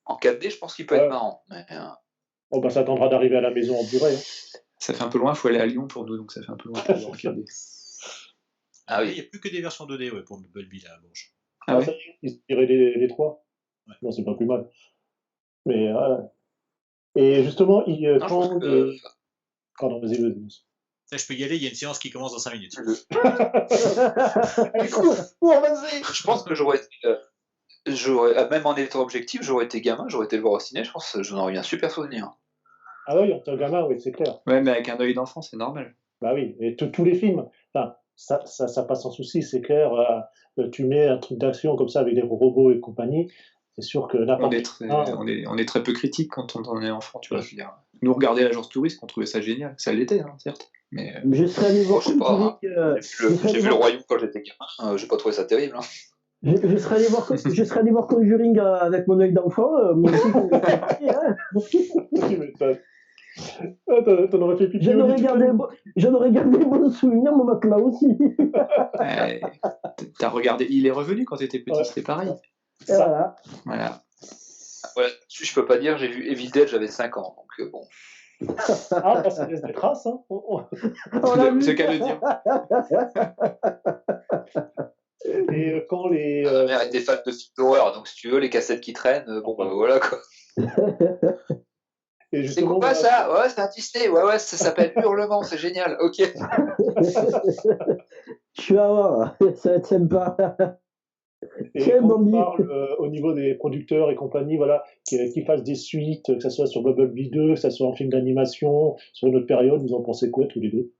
En 4D, je pense qu'il peut Ouais. être marrant. Mais, Oh, bah, ça attendra d'arriver à la maison en Blu-ray. Hein. Ça fait un peu loin, il faut aller à Lyon pour nous, donc ça fait un peu loin pour voir en 4D. Ah oui. Il n'y a plus que des versions 2D pour Bumblebee là à gauche. Ah Ça ouais. y est, ils tiraient les trois. Ouais. Non, c'est pas plus mal. Mais, et justement, Non, je pense que Pardon, vas-y, vas-y. Ça, je peux y aller, il y a une séance qui commence dans 5 minutes. Allez, cours, vas-y. je pense que même en étant objectif, j'aurais été gamin, j'aurais été le voir au ciné, je pense que j'en aurais eu un super souvenir. Ah oui, en tant que gamin, oui, c'est clair. Ouais, mais avec un œil d'enfant, c'est normal. Bah oui, et tous les films, enfin, ça passe sans souci, c'est clair. Tu mets un truc d'action comme ça avec des robots et compagnie, c'est sûr que On n'importe est, qui. très, Ah, on est très peu critique quand on en est enfant, tu vois. Je veux dire. Nous, regarder l'agence touriste, on trouvait ça génial. Ça l'était, hein, certes. Mais Je serais allé voir Je sais pas, hein. Conjuring, J'ai vu le Royaume quand j'étais gamin, j'ai pas trouvé ça terrible. Hein. je serais allé voir Conjuring avec mon œil d'enfant. Moi aussi, hein. tu m'étonnes. Ah, t'en aurais fait pipi. J'en aurais gardé de bons souvenirs, mon matelas aussi. t'as regardé. Il est revenu quand t'étais petit, Ouais. c'était pareil. Et voilà. Voilà. Ouais, là-dessus, je peux pas dire, j'ai vu Evil Dead, j'avais 5 ans, donc bon. Ah, bah, ça laisse des traces. Hein. On l'a vu. C'est qu'à le dire. Et quand les. Ma mère était fan de films d'horreur, donc si tu veux, les cassettes qui traînent, bon bah voilà quoi. Et C'est justement, quoi ça? Ouais, c'est un Disney, ouais, ça s'appelle Hurlement, c'est génial, ok. Tu vas voir, ça va être sympa. Et Quel quand on Bambi. parle au niveau des producteurs et compagnie, voilà, qui fassent des suites, que ce soit sur Bumblebee 2, que ce soit en film d'animation, sur une autre période, vous en pensez quoi tous les deux?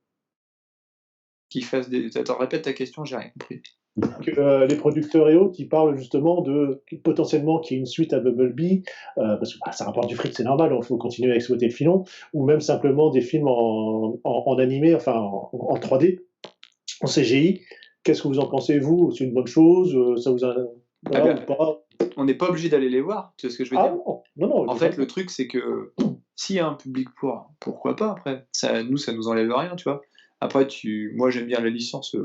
Qu'il fasse des. Attends, répète ta question, j'ai rien compris. Que les producteurs et autres qui parlent justement de potentiellement qu'il y ait une suite à Bumblebee, parce que ça rapporte du fric, c'est normal, il faut continuer à exploiter le filon, ou même simplement des films en animé, enfin en 3D, en CGI. Qu'est-ce que vous en pensez, vous? C'est une bonne chose? Ça vous a... Voilà, Ah ou pas? On n'est pas obligé d'aller les voir, tu sais ce que je veux Ah dire? non, En fait, le truc, c'est que s'il y a un public pourquoi pas après? Ça nous enlève rien, tu vois. Après, moi, j'aime bien la licence.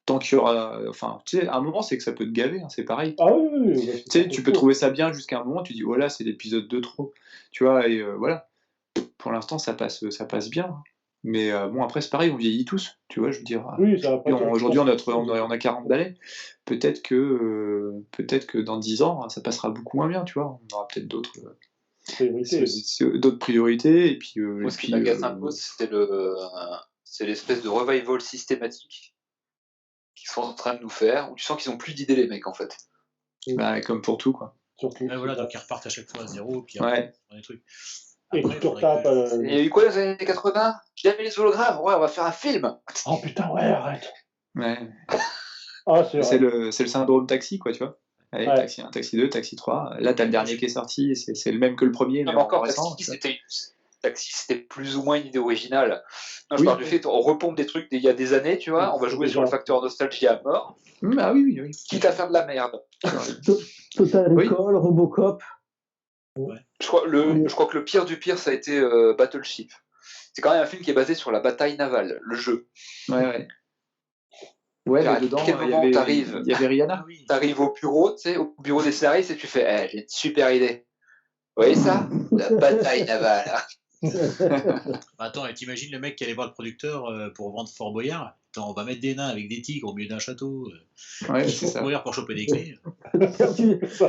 Tant qu'il y aura. Enfin, tu sais, à un moment, c'est que ça peut te gaver, hein, c'est pareil. Ah oui. Tu sais, tu peux trouver ça bien jusqu'à un moment, tu dis, oh là, c'est l'épisode 2 trop. Tu vois, et voilà. Pour l'instant, ça passe bien. Mais bon, après, c'est pareil, on vieillit tous, tu vois, je veux dire. Oui, ça va pas. Aujourd'hui, on a 40 balais. Peut-être que dans 10 ans, ça passera beaucoup moins bien, tu vois. On aura peut-être d'autres priorités. Et puis, Moi, ce qui m'agace un peu, c'est l'espèce de revival systématique qu'ils sont en train de nous faire, où tu sens qu'ils ont plus d'idées, les mecs, en fait. Bah, comme pour tout, quoi. Surtout. Ouais, voilà, donc ils repartent à chaque fois à zéro, puis Ouais. on a des trucs. Et Après, tu te faudrait retapes. que- Il y a eu quoi dans les années 80? J'ai aimé les hologrammes, ouais, on va faire un film. Oh putain, ouais, arrête. Ouais. Ah, c'est C'est vrai. le syndrome taxi, quoi, tu vois. Allez, Ouais. taxi 1, taxi 2, taxi 3. Là, t'as le dernier qui est sorti, et c'est le même que le premier, mais Non, mais encore, en récent. Taxi, c'était plus ou moins une idée originale. Non, je Oui. parle du fait qu'on repompe des trucs d'il y a des années, tu vois, on va jouer sur le facteur nostalgie à mort, Ah oui, oui. quitte à faire de la merde. Total Oui. Recall, Robocop. Je crois que le pire du pire, ça a été Battleship. C'est quand même un film qui est basé sur la bataille navale, le jeu. Ouais. Ouais, mais À dedans, quel moment il t'arrives y avait Rihanna. Ah oui. T'arrives au bureau, tu sais, au bureau des scénaristes et tu fais j'ai une super idée. Vous voyez ça? La bataille navale. Attends, et t'imagines le mec qui allait voir le producteur pour vendre Fort Boyard? Attends, on va mettre des nains avec des tigres au milieu d'un château. Ouais, Il c'est faut ça. courir pour choper des clés.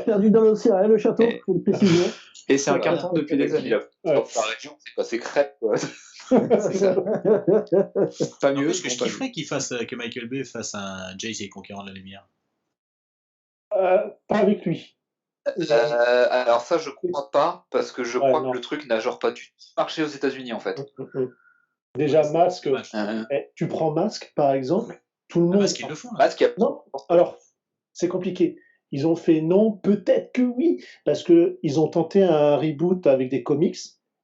perdu dans l'océan, hein, le château, Et- faut le préciser. Et c'est un Voilà. carton depuis des années. Dans la région, c'est passé crêpe, quoi. C'est ça. Pas mieux. N'empêche que bon, je pas kifferais que Michael Bay fasse un Jace et les Conquérants de la Lumière. Pas avec lui. Alors ça, je comprends pas, parce que je Ouais, crois non. que le truc n'a genre pas du tout marché aux États-Unis en fait. Déjà, Masque. Dommage. Tu prends Masque, par exemple, tout le Ah, monde. parce qu'ils le font. Là. Parce qu'il y a- Non, alors, c'est compliqué. Ils ont fait non, peut-être que oui, parce que ils ont tenté un reboot avec des comics,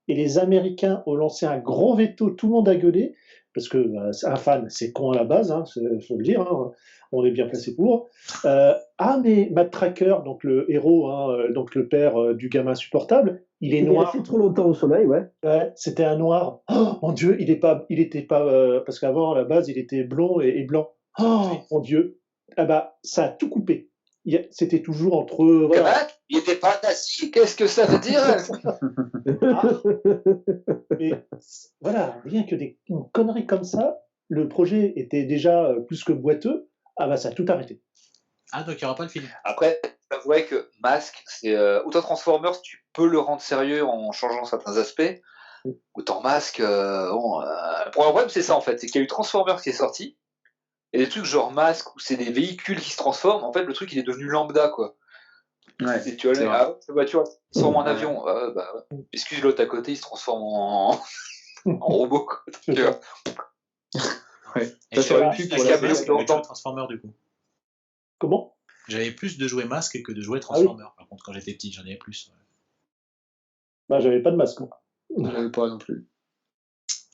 et les Américains ont lancé un gros veto, tout le monde a gueulé, parce que un fan, c'est con à la base, hein, faut le dire, hein, on est bien placé pour. Mais Matt Tracker, donc le héros, hein, donc le père du gamin insupportable, il est Il est noir. resté trop longtemps au soleil, ouais. Ouais, c'était un noir. Oh mon Dieu, il était pas, parce qu'avant à la base il était blond et blanc. Oh mon Dieu, ah bah ça a tout coupé. C'était toujours entre voilà. Gamin, il était pas nazi, qu'est-ce que ça veut dire? Mais voilà, rien que une connerie comme ça, le projet était déjà plus que boiteux. Ah bah ça a tout arrêté. Ah, donc il n'y aura pas le film. Après, j'avouerais que Mask, c'est autant Transformers, tu peux le rendre sérieux en changeant certains aspects. Autant Mask, le problème c'est ça en fait, c'est qu'il y a eu Transformers qui est sorti, et des trucs genre Mask où c'est des véhicules qui se transforment, en fait le truc il est devenu lambda quoi. Ouais, Et tu vois, c'est vrai. la voiture se transforme en avion, excuse l'autre à côté, il se transforme en robot quoi. C'est Tu ça. vois. Ouais. Et Ça j'avais aurait plus pu de pour jouets la Masque, Masque que de longtemps. jouets Transformers du coup. Comment? J'avais plus de jouets Masque que de jouets Transformers. Par contre, quand j'étais petit, j'en avais plus. Ouais. Bah j'avais pas de masque. Moi. Je l'avais pas non plus.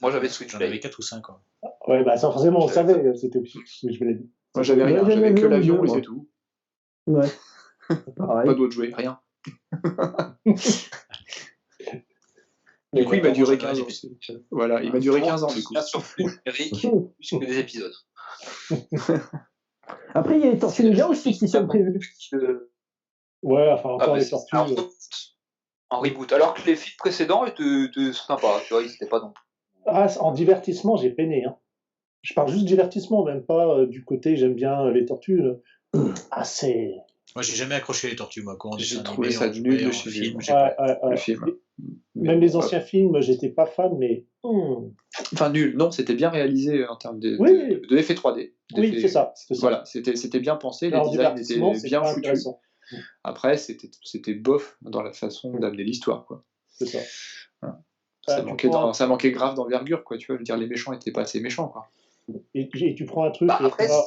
Moi j'avais J'en avais Switchblade. 4 ou 5. Quoi. Ouais bah ça forcément on savait, c'était je l'ai dit. Moi, j'avais Ouais, rien. j'avais J'avais que vu l'avion le et jeu, c'est moi. tout. Ouais. Pas Pareil. d'autres jouets, rien. Mais Du coup, il m'a Comment duré j'en avais 15 ans. des- Voilà, il m'a duré 15 ans du coup. Bien sur flux numérique, plus que des épisodes. Après, il y a les Tortues Ninja aussi qui sont prévues. ouais, enfin encore mais les c'est tortues. un reboot. En reboot. Alors que les films précédents étaient sympas, tu vois, ils étaient pas non plus. En divertissement, j'ai peiné. Hein. Je parle juste divertissement, même pas du côté j'aime bien les tortues. Ah, c'est. Moi, j'ai jamais accroché les tortues, moi. Quand on J'ai dessin trouvé animé, ça en jouet, nul de en chez film, nul. j'ai Ouais, pas. ouais, ouais. Le film. Même les bon, anciens films, j'étais pas fan, mais. Enfin, nul. Non, c'était bien réalisé en termes Oui. de effets 3D. Oui, D'effets- c'est ça. C'est ça. Voilà, c'était bien pensé, Mais les en designs divertissement, étaient c'est bien pas foutus. intéressant. Après, c'était bof dans la façon d'amener l'histoire, quoi. C'est ça. Ça tu manquait, prends ça manquait grave d'envergure, quoi. Tu vois, je veux dire, les méchants étaient pas assez méchants, quoi. et tu prends un truc. Après, là,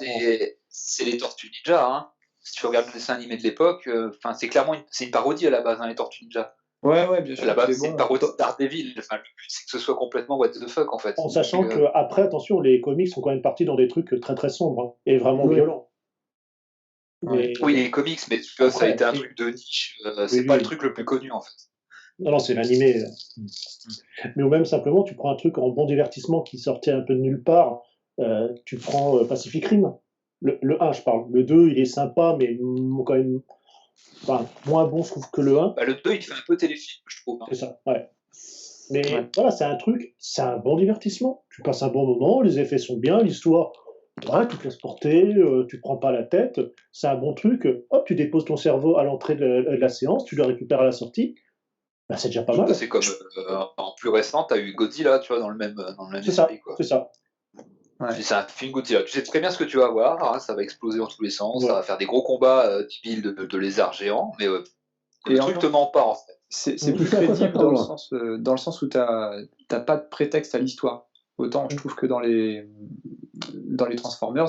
c'est les Tortues Ninja. Hein. Si tu regardes le dessin animé de l'époque, c'est clairement c'est une parodie à la base, hein, les Tortues Ninja. Ouais, bien À sûr. la base, mais c'est une bon, parodie de Daredevil. Enfin, le but, c'est que ce soit complètement what the fuck, en fait. en sachant Donc, que après, attention, les comics sont quand même partis dans des trucs très très sombres hein, et vraiment Oui. violents. Ouais. oui, les comics, mais tu vois, ça a Après, été un oui. truc de niche. C'est Oui, pas oui. le truc le plus connu, en fait. Non, c'est l'animé. Mais ou même simplement, tu prends un truc en bon divertissement qui sortait un peu de nulle part. Tu prends Pacific Rim. Le 1, je parle. Le 2, il est sympa, mais quand même moins bon, je trouve, que le 1. Bah, le 2, il fait un peu téléfilm, je trouve. Hein. C'est ça, ouais. Mais Ouais. voilà, c'est un truc, c'est un bon divertissement. tu passes un bon moment, les effets sont bien, l'histoire, ouais, tu te laisses porter, tu te prends pas la tête, c'est un bon truc. Hop, tu déposes ton cerveau à l'entrée de la séance, tu le récupères à la sortie, bah, c'est déjà pas mal. C'est comme en plus récent, t'as eu Godzilla, tu vois, dans le même C'est ça, esprit, quoi. c'est ça. Ouais. C'est un film Godzilla. Tu sais très bien ce que tu vas voir, hein, ça va exploser dans tous les sens, Ouais. ça va faire des gros combats typiques de lézards géants, mais Et le en truc même te ment pas, en fait. C'est Tu plus fais à quoi crédible t'attendre. dans le sens où t'as pas de prétexte à l'histoire. Autant je trouve que dans les Transformers,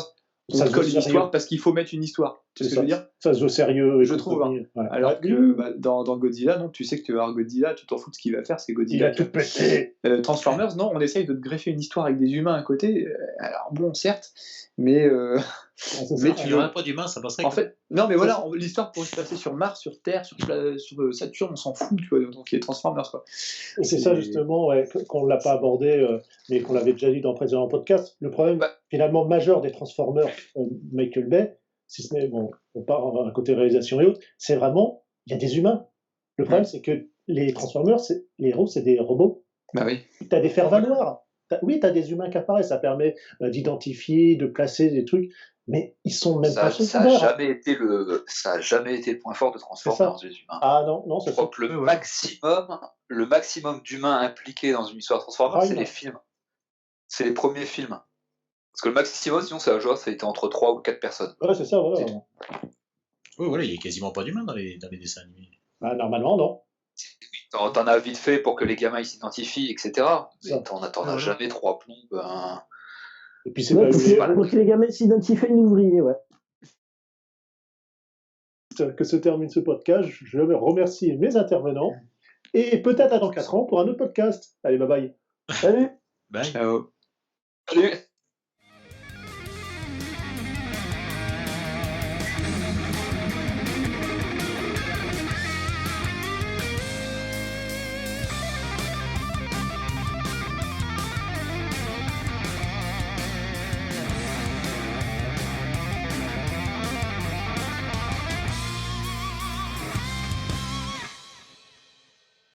on Ça te se colle veut une sérieux. histoire parce qu'il faut mettre une histoire. Tu sais ce que je veux dire? Ça se veut sérieux. et Je trouve, compagnie. Ouais. Alors Ouais, que dans Godzilla, non, tu sais que tu vas voir Godzilla, tu t'en fous de ce qu'il va faire, c'est il Godzilla. a tout pété. Transformers, non, on essaye de te greffer une histoire avec des humains à côté. Alors bon, certes, mais mais Il n'y aurait pas d'humain, ça passerait. en fait, non, mais voilà, l'histoire pourrait se passer sur Mars, sur Terre, sur Saturne, on s'en fout, tu vois, donc les Transformers, quoi. Et c'est ça justement, ouais, qu'on ne l'a pas abordé, mais qu'on l'avait déjà dit dans le précédent podcast. Le problème Bah. finalement majeur des Transformers Michael Bay, si ce n'est, bon, on part à côté réalisation et autres, c'est vraiment, il y a des humains. Le problème c'est que les Transformers, les héros, c'est des robots. Bah oui. Tu as des faire-valoir. Oui, tu as des humains qui apparaissent, ça permet d'identifier, de placer des trucs, mais ils sont même pas Ça a secondaires. jamais été le point fort de Transformers, les humains. Ah non, non, Je c'est crois ça. que le maximum d'humains impliqués dans une histoire de Transformers, c'est les films. C'est les premiers films. Parce que le maximum, sinon, ça a été entre 3 ou 4 personnes. Ouais, c'est ça, voilà. C'est tout. Oui, voilà, il n'y a quasiment pas d'humains dans les dessins animés. Bah, normalement, non. T'en as vite fait pour que les gamins ils s'identifient, etc. Mais Ça. t'en as jamais 3 plombes. Et puis c'est Ouais, pas pour que les gamins s'identifient à un ouvrier, ouais. que se termine ce podcast. Je remercie mes intervenants. Et peut-être à dans 4 ans pour un autre podcast. Allez, bye bye. Salut. Bye. Ciao. Salut!